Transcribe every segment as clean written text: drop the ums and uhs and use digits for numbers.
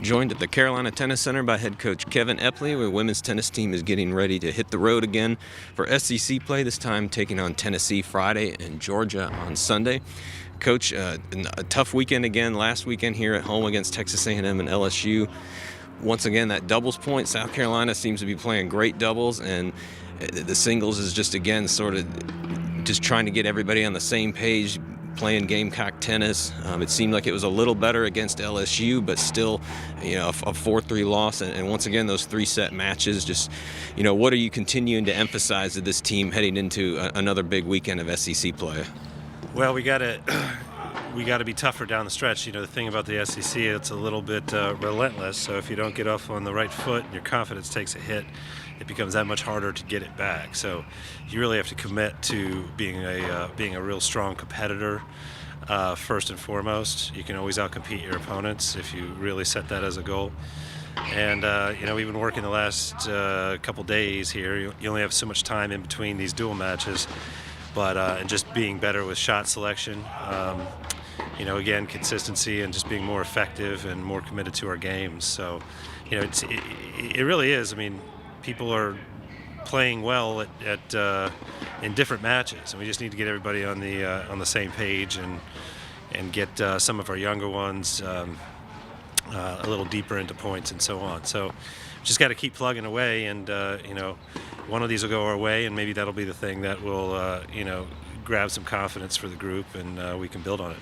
Joined at the Carolina Tennis Center by head coach Kevin Epley, where the women's tennis team is getting ready to hit the road again for SEC play, this time taking on Tennessee Friday and Georgia on Sunday. Coach, a tough weekend again last weekend here at home against Texas A&M and LSU. Once again, that doubles point. South Carolina seems to be playing great doubles, and the singles is just, again, sort of just trying to get everybody on the same page, playing Gamecock tennis. It seemed like it was a little better against LSU, but still, a 4-3 loss. And once again, those three-set matches, just, what are you continuing to emphasize to this team heading into another big weekend of SEC play? Well, we got to be tougher down the stretch. The thing about the SEC, it's a little bit relentless. So if you don't get off on the right foot and your confidence takes a hit, it becomes that much harder to get it back. So you really have to commit to being a real strong competitor first and foremost. You can always outcompete your opponents if you really set that as a goal. And we've been working the last couple days here. You only have so much time in between these dual matches, but and just being better with shot selection. Again, consistency and just being more effective and more committed to our games. So, it really is. I mean, people are playing well in different matches, and we just need to get everybody on the same page and get some of our younger ones a little deeper into points and so on. So, just got to keep plugging away, and one of these will go our way, and maybe that'll be the thing that will grab some confidence for the group, and we can build on it.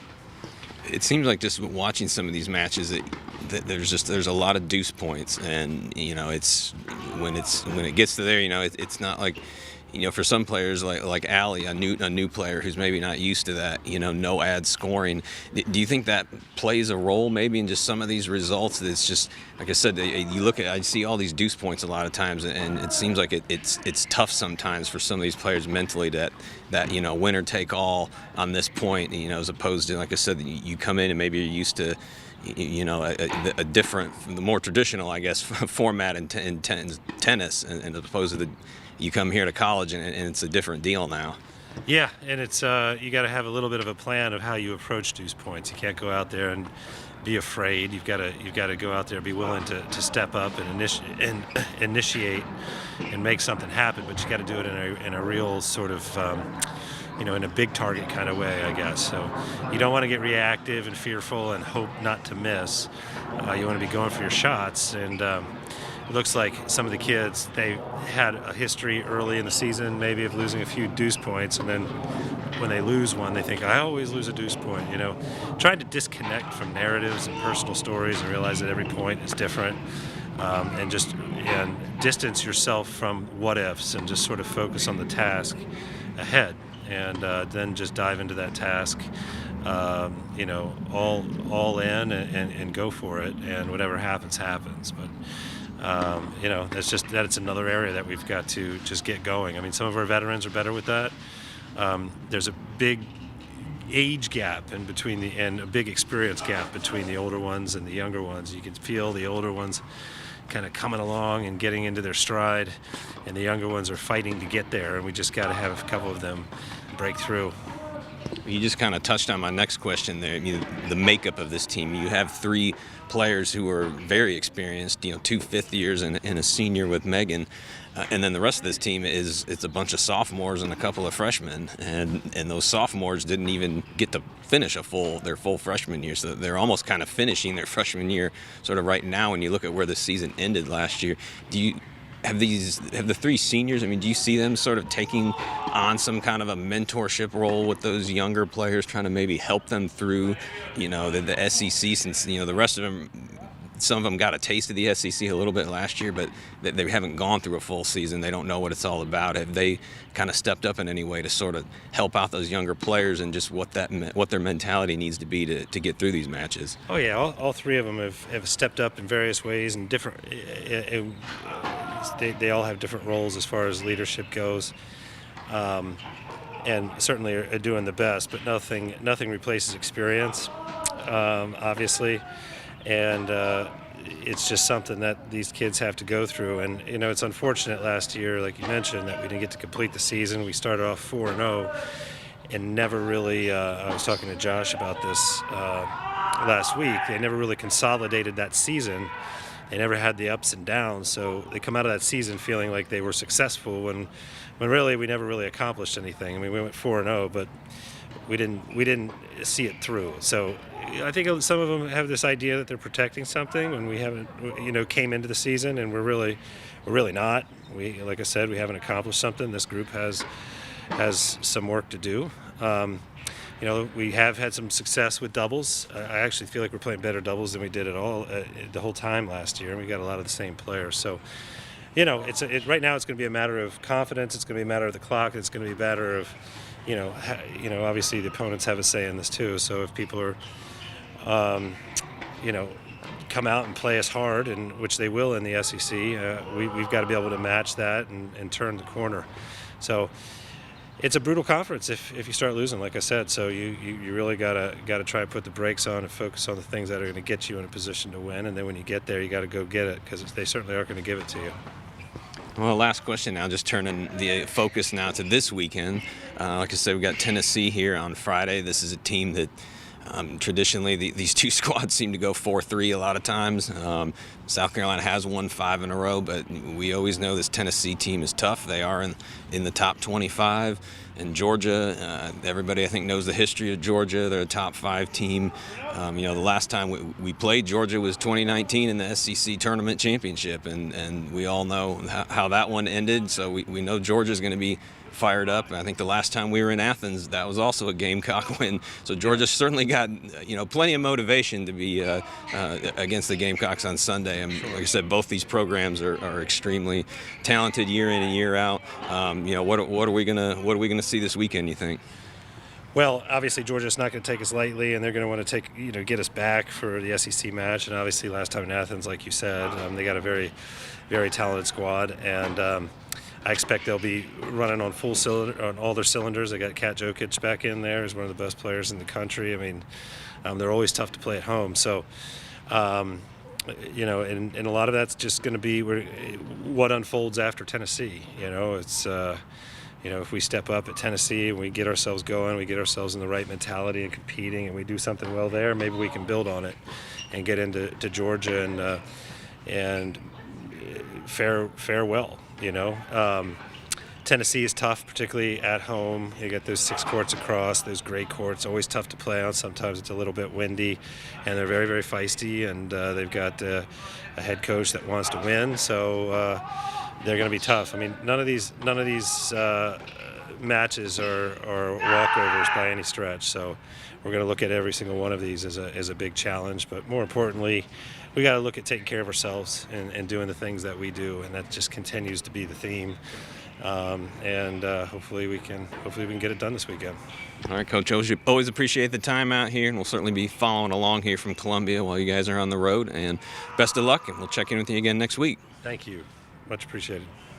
It seems like just watching some of these matches that there's a lot of deuce points, and it's when it gets to there, it's not like, for some players like Allie, a new player who's maybe not used to that, no ad scoring. Do you think that plays a role maybe in just some of these results? It's just, like I said, I see all these deuce points a lot of times, and it seems like it's tough sometimes for some of these players mentally that winner take all on this point, as opposed to, like I said, you come in and maybe you're used to a different, the more traditional, I guess, format in tennis, and as opposed to you come here to college and it's a different deal now. Yeah, and it's you got to have a little bit of a plan of how you approach deuce points. You can't go out there and be afraid. You've got to go out there, be willing to step up and initiate and make something happen. But you got to do it in a real sort of in a big target kind of way, I guess. So you don't want to get reactive and fearful and hope not to miss. You want to be going for your shots, and it looks like some of the kids, they had a history early in the season maybe of losing a few deuce points, and then when they lose one, they think, I always lose a deuce point. Trying to disconnect from narratives and personal stories and realize that every point is different, and distance yourself from what ifs and just sort of focus on the task ahead, and then just dive into that task, all in and go for it, and whatever happens. But that's another area that we've got to just get going. I mean, some of our veterans are better with that. There's a big age gap and a big experience gap between the older ones and the younger ones. You can feel the older ones kind of coming along and getting into their stride, and the younger ones are fighting to get there, and we just got to have a couple of them break through. You just kind of touched on my next question there. The makeup of this team. You have three players who are very experienced, 2 fifth years and a senior with Megan. And then the rest of this team it's a bunch of sophomores and a couple of freshmen. And those sophomores didn't even get to finish their full freshman year. So they're almost kind of finishing their freshman year sort of right now when you look at where the season ended last year. Have the three seniors, do you see them sort of taking on some kind of a mentorship role with those younger players, trying to maybe help them through, the SEC, since, the rest of them, some of them got a taste of the SEC a little bit last year, but they haven't gone through a full season. They don't know what it's all about. Have they kind of stepped up in any way to sort of help out those younger players and just what their mentality needs to be to get through these matches? Oh, yeah. All three of them have stepped up in various ways and different. They all have different roles as far as leadership goes, and certainly are doing the best. But nothing replaces experience, obviously, and it's just something that these kids have to go through. And it's unfortunate last year, like you mentioned, that we didn't get to complete the season. We started off 4-0, and never really. I was talking to Josh about this last week. They never really consolidated that season. They never had the ups and downs, so they come out of that season feeling like they were successful when really we never really accomplished anything. I mean, we went 4-0, but we didn't see it through. So I think some of them have this idea that they're protecting something when we haven't, came into the season, and we're really not. Like I said, we haven't accomplished something. This group has some work to do. We have had some success with doubles. I actually feel like we're playing better doubles than we did at all the whole time last year, and we got a lot of the same players. So, right now it's going to be a matter of confidence. It's going to be a matter of the clock. It's going to be a matter of, obviously the opponents have a say in this too. So if people are, come out and play us hard, and which they will in the SEC, we've got to be able to match that and turn the corner. So. It's a brutal conference if you start losing, like I said. So you really gotta try to put the brakes on and focus on the things that are going to get you in a position to win. And then when you get there, you got to go get it, because they certainly aren't going to give it to you. Well, last question now, just turning the focus now to this weekend. Like I said, we've got Tennessee here on Friday. This is a team that traditionally these two squads seem to go 4-3 a lot of times. South Carolina has won 5 in a row, but we always know this Tennessee team is tough. They are in the top 25. And Georgia, everybody I think knows the history of Georgia. They're a top 5 team. The last time we played Georgia was 2019 in the SEC tournament championship, and we all know how that one ended. So we know Georgia's going to be fired up. And I think the last time we were in Athens, that was also a Gamecock win. So Georgia certainly got plenty of motivation to be against the Gamecocks on Sunday. And like I said, both these programs are extremely talented year in and year out. What are we gonna see this weekend, you think? Well, obviously Georgia's not going to take us lightly, and they're going to want to get us back for the SEC match. And obviously, last time in Athens, like you said, they got a very, very talented squad, and I expect they'll be running on full cylinder on all their cylinders. They got Kat Jokic back in there, who's one of the best players in the country. I mean, they're always tough to play at home. So, and a lot of that's just going to be what unfolds after Tennessee. It's. If we step up at Tennessee and we get ourselves going, we get ourselves in the right mentality and competing, and we do something well there, maybe we can build on it and get into Georgia and fare well. Tennessee is tough, particularly at home. You get those 6 courts across, those great courts, always tough to play on. Sometimes it's a little bit windy, and they're very, very feisty, and they've got a head coach that wants to win. So they're going to be tough. I mean, none of these matches are walkovers by any stretch. So we're going to look at every single one of these as a big challenge. But more importantly, we got to look at taking care of ourselves and doing the things that we do, and that just continues to be the theme. Hopefully we can get it done this weekend. All right, Coach, always appreciate the time out here, and we'll certainly be following along here from Columbia while you guys are on the road. And best of luck, and we'll check in with you again next week. Thank you. Much appreciated.